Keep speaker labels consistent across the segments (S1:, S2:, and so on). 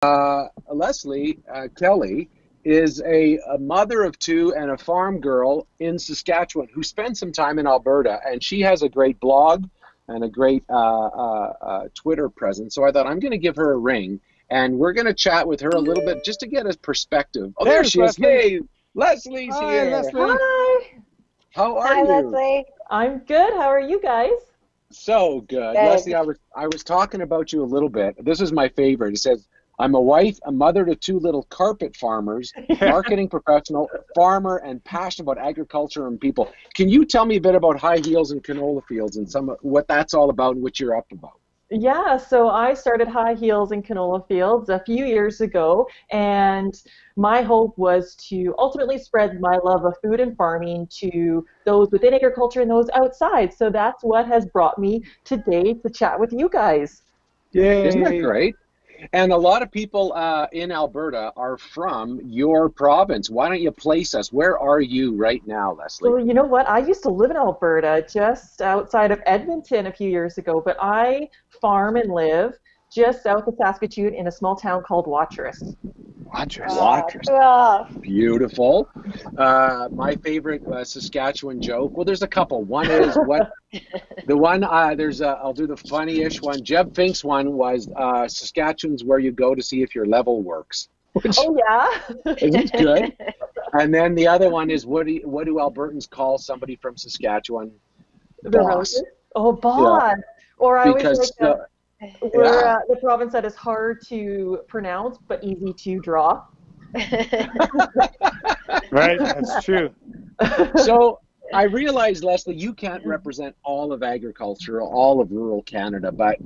S1: Lesley Kelly is a mother of two and a farm girl in Saskatchewan who spent some time in Alberta, and she has a great blog and a great Twitter presence. So I thought I'm going to give her a ring, and we're going to chat with her a little bit just to get a perspective. Oh, there
S2: There's
S1: she is.
S2: Lesley.
S1: Hey, Lesley's
S2: Hi,
S1: here.
S2: Lesley.
S3: Hi,
S1: How are
S4: Hi,
S1: you?
S4: Lesley.
S3: I'm good. How are you guys?
S1: So good. Leslie,
S4: Good.
S1: I was talking about you a little bit. This is my favorite. It says, I'm a wife, a mother to two little carpet farmers, marketing professional, farmer, and passionate about agriculture and people. Can you tell me a bit about high heels and canola fields and some what that's all about and what you're up about?
S3: Yeah, so I started High Heels in Canola Fields a few years ago, and my hope was to ultimately spread my love of food and farming to those within agriculture and those outside. So that's what has brought me today to chat with you guys.
S1: Isn't that
S2: Yay.
S1: great? And a lot of people in Alberta are from your province. Why don't you place us? Where are you right now, Leslie?
S3: Well, you know what? I used to live in Alberta, just outside of Edmonton a few years ago, but I farm and live just south of Saskatoon in a small town called Watrous.
S2: Watchers.
S1: Waters.
S4: Cool.
S1: Beautiful. My favorite Saskatchewan joke. Well, there's a couple. One is what the one. I'll do the funny-ish one. Jeb Fink's one was Saskatchewan's where you go to see if your level works, which
S3: Oh, yeah?
S1: isn't good. And then the other one is what do Albertans call somebody from Saskatchewan?
S3: The
S1: Boss.
S3: roses? Oh,
S1: Yeah,
S3: boss. Or I always
S1: because
S3: like we're
S1: yeah.
S3: the province that is hard to pronounce but easy to draw.
S2: Right, that's true.
S1: So I realize, Leslie, you can't represent all of agriculture, all of rural Canada, but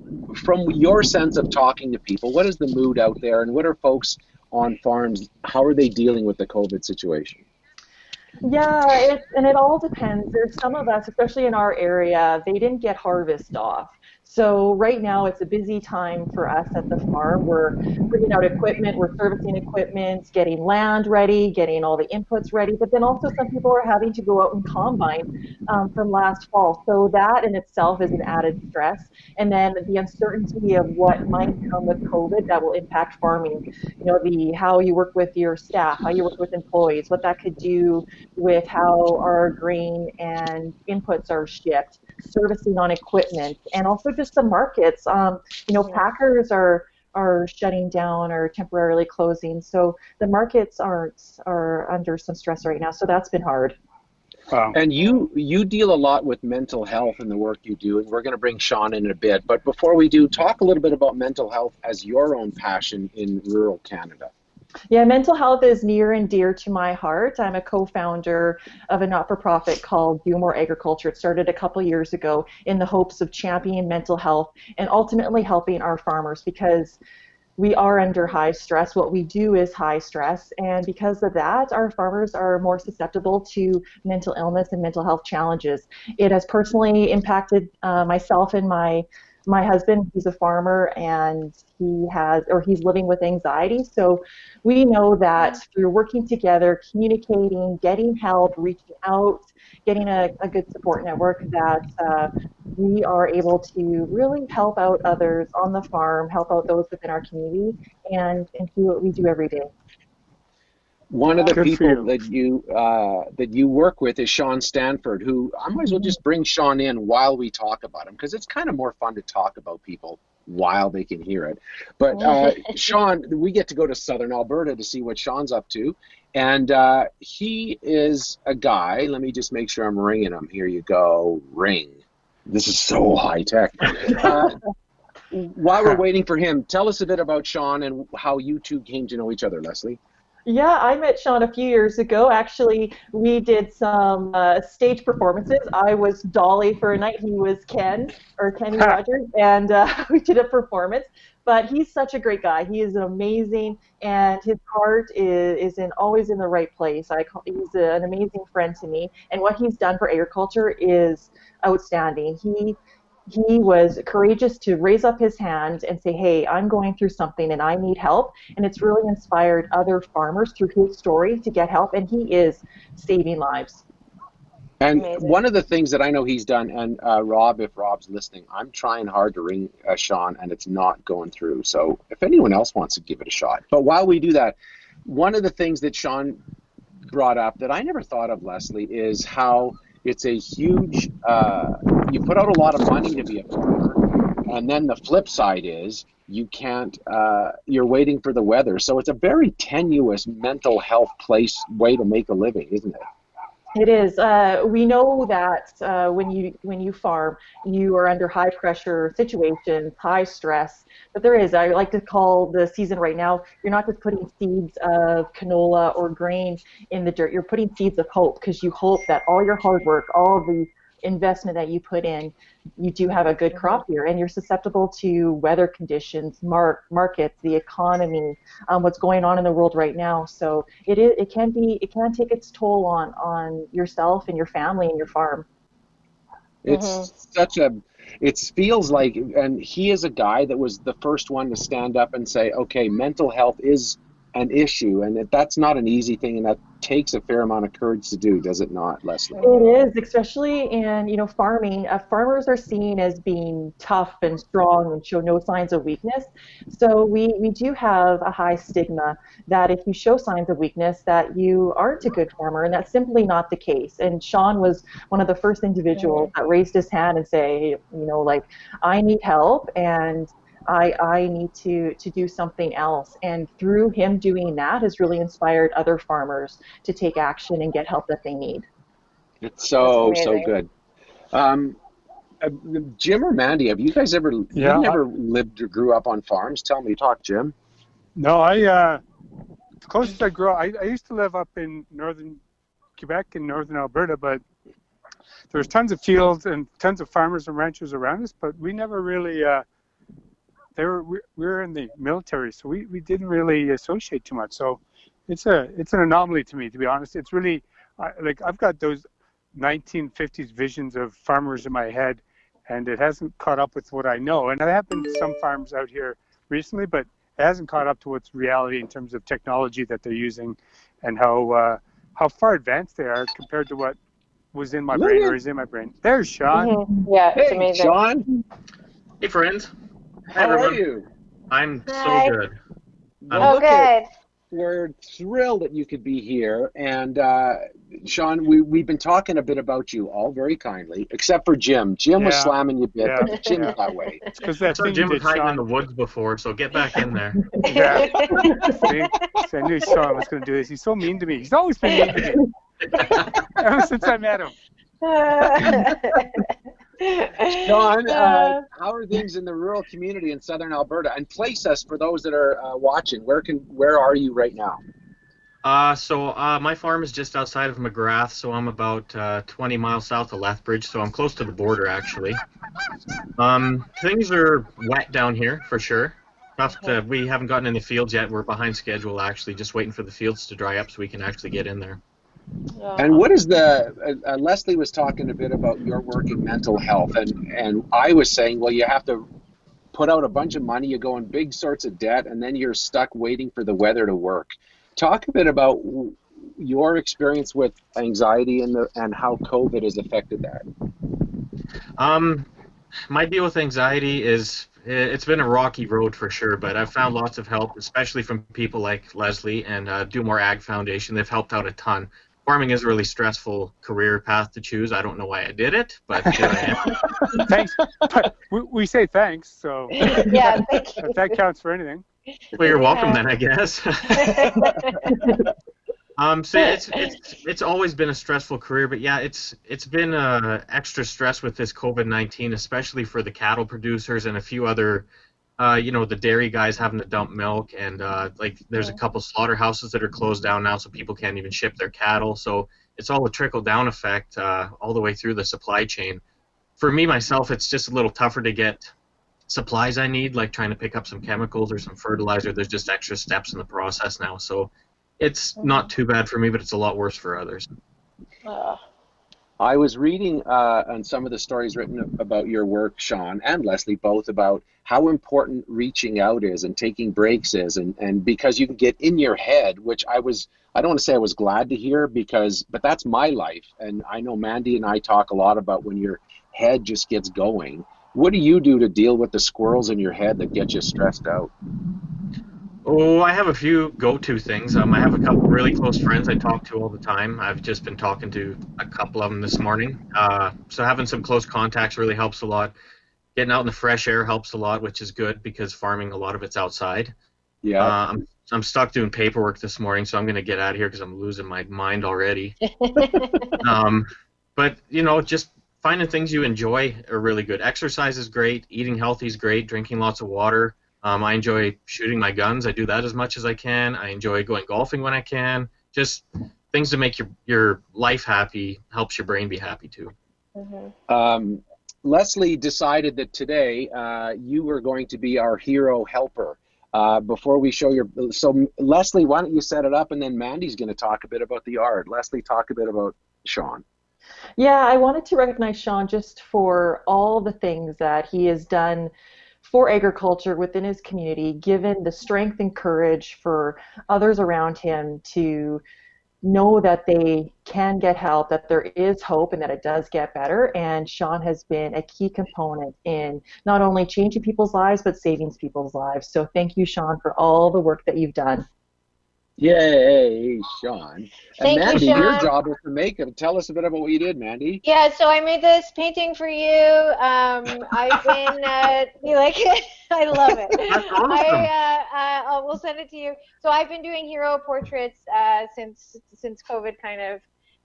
S1: from your sense of talking to people, what is the mood out there, and what are folks on farms? How are they dealing with the COVID situation?
S3: Yeah, and it all depends. There's some of us, especially in our area, they didn't get harvest off. So right now it's a busy time for us at the farm. We're bringing out equipment, we're servicing equipment, getting land ready, getting all the inputs ready. But then also some people are having to go out and combine from last fall. So that in itself is an added stress. And then the uncertainty of what might come with COVID that will impact farming. You know, the how you work with your staff, how you work with employees, what that could do with how our grain and inputs are shipped, servicing on equipment, and also just the markets. You know,
S4: Yeah.
S3: packers are shutting down or temporarily closing, so the markets are under some stress right now. So that's been hard.
S2: Wow.
S1: And you deal a lot with mental health in the work you do, and we're going to bring Sean in a bit. But before we do, talk a little bit about mental health as your own passion in rural Canada.
S3: Yeah, mental health is near and dear to my heart. I'm a co-founder of a not-for-profit called Do More Agriculture. It started a couple years ago in the hopes of championing mental health and ultimately helping our farmers because we are under high stress. What we do is high stress, and because of that, our farmers are more susceptible to mental illness and mental health challenges. It has personally impacted myself and my husband. He's a farmer, and he's living with anxiety. So we know that through working together, communicating, getting help, reaching out, getting a good support network, that we are able to really help out others on the farm, help out those within our community, and do what we do every day.
S1: One of the
S2: Good for
S1: people
S2: you.
S1: that you work with is Sean Standford, who I might as well just bring Sean in while we talk about him because it's kind of more fun to talk about people while they can hear it. But Sean, we get to go to Southern Alberta to see what Sean's up to, and he is a guy. Let me just make sure I'm ringing him. Here you go, ring. This is so high tech. While we're waiting for him, tell us a bit about Sean and how you two came to know each other, Leslie.
S3: Yeah, I met Sean a few years ago. Actually, we did some stage performances. I was Dolly for a night. He was Ken, or Kenny
S2: Ha.
S3: Rogers, and we did a performance. But he's such a great guy. He is amazing, and his heart is always in the right place. He's an amazing friend to me, and what he's done for agriculture is outstanding. He was courageous to raise up his hand and say, hey, I'm going through something and I need help. And it's really inspired other farmers through his story to get help. And he is saving lives.
S1: And
S4: Amazing.
S1: one of the things that I know he's done, and Rob, if Rob's listening, I'm trying hard to ring Sean, and it's not going through. So if anyone else wants to give it a shot. But while we do that, one of the things that Sean brought up that I never thought of, Lesley, is how it's a huge, you put out a lot of money to be a farmer, and then the flip side is you can't, you're waiting for the weather. So it's a very tenuous mental health way to make a living, isn't it?
S3: It is. We know that when you farm, you are under high pressure situations, high stress. But there is, I like to call the season right now, you're not just putting seeds of canola or grain in the dirt, you're putting seeds of hope, because you hope that all your hard work, all the investment that you put in, you do have a good crop here, and you're susceptible to weather conditions, markets, the economy, what's going on in the world right now. So it can take its toll on yourself and your family and your farm.
S1: It's it feels like, and he is a guy that was the first one to stand up and say, okay, mental health is an issue, and that's not an easy thing, and that takes a fair amount of courage to do, does it not, Lesley?
S3: It is, especially in farming. Farmers are seen as being tough and strong and show no signs of weakness. So we do have a high stigma that if you show signs of weakness, that you aren't a good farmer, and that's simply not the case. And Sean was one of the first individuals that raised his hand and say, like, I need help, and I need to do something else. And through him doing that has really inspired other farmers to take action and get help that they need.
S1: It's so good. Jim or Mandy, have you guys ever, you never lived or grew up on farms? Tell me, Jim.
S2: No, the closest I grew up, I used to live up in northern Quebec and northern Alberta, but there's tons of fields and tons of farmers and ranchers around us, but we never really, we were in the military, so we didn't really associate too much. So it's an anomaly to me, to be honest. It's really, I've got those 1950s visions of farmers in my head, and it hasn't caught up with what I know. And I have been to some farms out here recently, but it hasn't caught up to what's reality in terms of technology that they're using and how far advanced they are compared to what was in my brain or is in my brain. There's Sean.
S4: Mm-hmm. Yeah, it's amazing.
S1: Sean.
S5: Hey, friends.
S1: How are you?
S5: I'm so good.
S4: Good.
S1: We're thrilled that you could be here. And Sean, we've been talking a bit about you all very kindly, except for Jim. Jim was slamming you a bit, but Jim's that way.
S2: It's because that thing
S5: Jim was hiding
S2: Sean
S5: in the woods before, so get back in there.
S2: Yeah. See, I knew Sean was going to do this. He's so mean to me. He's always been mean to me. Ever since I met him.
S1: John, how are things in the rural community in southern Alberta? And place us for those that are watching. Where are you right now?
S5: So my farm is just outside of McGrath, so I'm about 20 miles south of Lethbridge, so I'm close to the border actually. Things are wet down here for sure. We haven't gotten in the fields yet. We're behind schedule actually, just waiting for the fields to dry up so we can actually get in there.
S1: And what is Lesley was talking a bit about your work in mental health, and I was saying, well, you have to put out a bunch of money, you go in big sorts of debt, and then you're stuck waiting for the weather to work. Talk a bit about your experience with anxiety and how COVID has affected that.
S5: My deal with anxiety is, it's been a rocky road for sure, but I've found lots of help, especially from people like Lesley and Do More Ag Foundation. They've helped out a ton. Farming is a really stressful career path to choose. I don't know why I did it, but here I am.
S2: Thanks. We say thanks, so
S4: yeah, thank you.
S2: if that counts for anything.
S5: Well, you're welcome then, I guess. So it's always been a stressful career, but yeah, it's been extra stress with this COVID-19, especially for the cattle producers and a few other, the dairy guys having to dump milk, and there's a couple slaughterhouses that are closed down now, so people can't even ship their cattle. So it's all a trickle-down effect all the way through the supply chain. For me, myself, it's just a little tougher to get supplies I need, like trying to pick up some chemicals or some fertilizer. There's just extra steps in the process now. So it's not too bad for me, but it's a lot worse for others.
S1: I was reading on some of the stories written about your work, Sean, and Lesley, both about how important reaching out is and taking breaks is, and because you can get in your head, which I don't want to say I was glad to hear but that's my life. And I know Mandy and I talk a lot about when your head just gets going. What do you do to deal with the squirrels in your head that get you stressed out?
S5: Oh, I have a few go-to things. I have a couple really close friends I talk to all the time. I've just been talking to a couple of them this morning. So having some close contacts really helps a lot. Getting out in the fresh air helps a lot, which is good because farming, a lot of it's outside.
S1: Yeah.
S5: I'm stuck doing paperwork this morning, so I'm going to get out of here because I'm losing my mind already. But, just finding things you enjoy are really good. Exercise is great. Eating healthy is great. Drinking lots of water. I enjoy shooting my guns. I do that as much as I can. I enjoy going golfing when I can. Just things to make your life happy helps your brain be happy too.
S1: Mm-hmm. Lesley decided that today you were going to be our hero helper. Before we show so Lesley, why don't you set it up, and then Mandy's going to talk a bit about the art. Lesley, talk a bit about Sean.
S3: Yeah, I wanted to recognize Sean just for all the things that he has done for agriculture within his community, given the strength and courage for others around him to know that they can get help, that there is hope, and that it does get better. And Sean has been a key component in not only changing people's lives, but saving people's lives. So thank you, Sean, for all the work that you've done.
S1: Yay, Sean. And
S4: Thank
S1: Mandy,
S4: you, Sean.
S1: your job was to make it. Tell us a bit about what you did, Mandy.
S4: Yeah, so I made this painting for you. I've been, you like it? I love it.
S5: That's awesome.
S4: I will send it to you. So I've been doing hero portraits since COVID kind of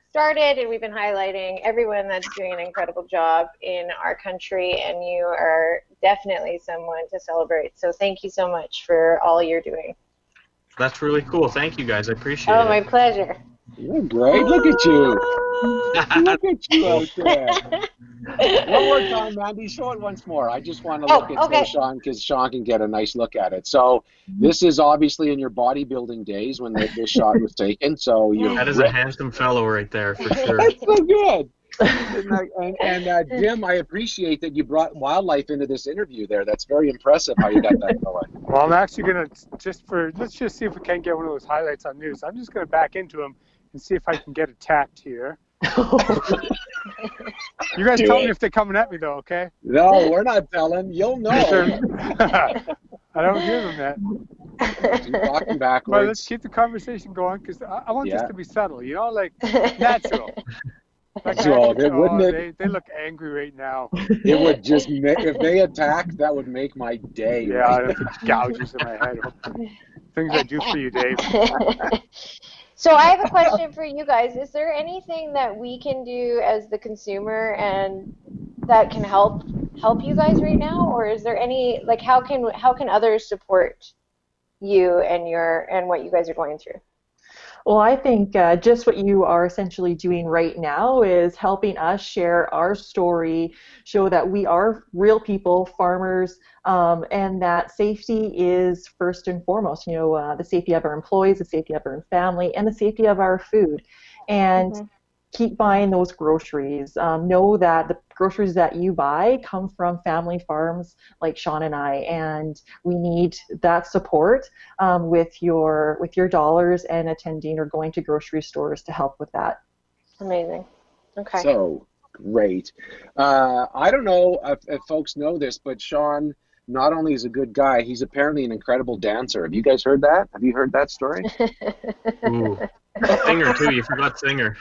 S4: started, and we've been highlighting everyone that's doing an incredible job in our country, and you are definitely someone to celebrate. So thank you so much for all you're doing.
S5: That's really cool. Thank you, guys. I appreciate it.
S4: Oh, my pleasure.
S1: You're great. Look at you. Look at you out there. One more time, Mandy. Show it once more. I just want to look at Sean, because Sean can get a nice look at it. So this is obviously in your bodybuilding days when this shot was taken. So
S5: that is a handsome fellow right there, for sure.
S1: That's so good. And Jim, I appreciate that you brought wildlife into this interview there. That's very impressive how you got that going.
S2: Well, I'm actually going to, let's just see if we can get one of those highlights on news. I'm just going to back into him and see if I can get attacked here. You guys tell me if they're coming at me, though, okay?
S1: No, we're not telling. You'll know.
S2: I don't hear them yet.
S1: Keep talking backwards.
S2: Well, let's keep the conversation going, because I want this to be subtle, like natural. They look angry right now.
S1: It would just if they attacked, that would make my day.
S2: Yeah, I have gouges in my head. Things I do for you, Dave.
S4: So I have a question for you guys. Is there anything that we can do as the consumer and that can help you guys right now, or is there any how can others support you and what you guys are going through?
S3: Well, I think just what you are essentially doing right now is helping us share our story, show that we are real people, farmers, and that safety is first and foremost. The safety of our employees, the safety of our family, and the safety of our food. And keep buying those groceries. Know that the groceries that you buy come from family farms like Sean and I, and we need that support with your dollars and attending or going to grocery stores to help with that.
S4: Amazing. Okay.
S1: So great. I don't know if folks know this, but Sean not only is a good guy, he's apparently an incredible dancer. Have you guys heard that? Have you heard that story?
S5: Ooh. Singer, too. You forgot singer.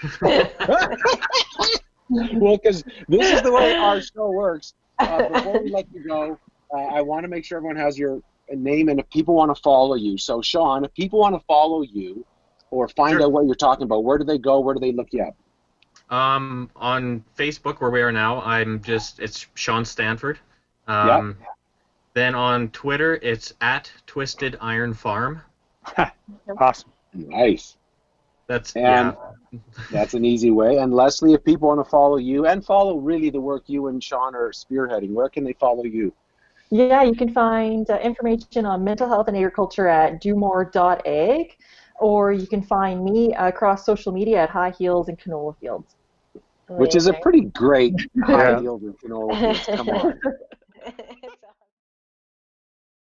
S1: Well, because this is the way our show works. Before we let you go, I want to make sure everyone has your name and if people want to follow you. So, Sean, if people want to follow you or find out what you're talking about, where do they go? Where do they look you up?
S5: On Facebook, where we are now, it's Sean Standford. Then on Twitter, it's @TwistedIronFarm.
S2: Awesome.
S1: Nice.
S5: That's
S1: an easy way. And Lesley, if people want to follow you and follow really the work you and Sean are spearheading, where can they follow you?
S3: Yeah, you can find information on mental health and agriculture at domore.ag, or you can find me across social media at High Heels and Canola Fields.
S1: which is a
S4: Amazing.
S1: pretty great high
S2: Yeah.
S1: yield in canola fields. Come on.
S4: It's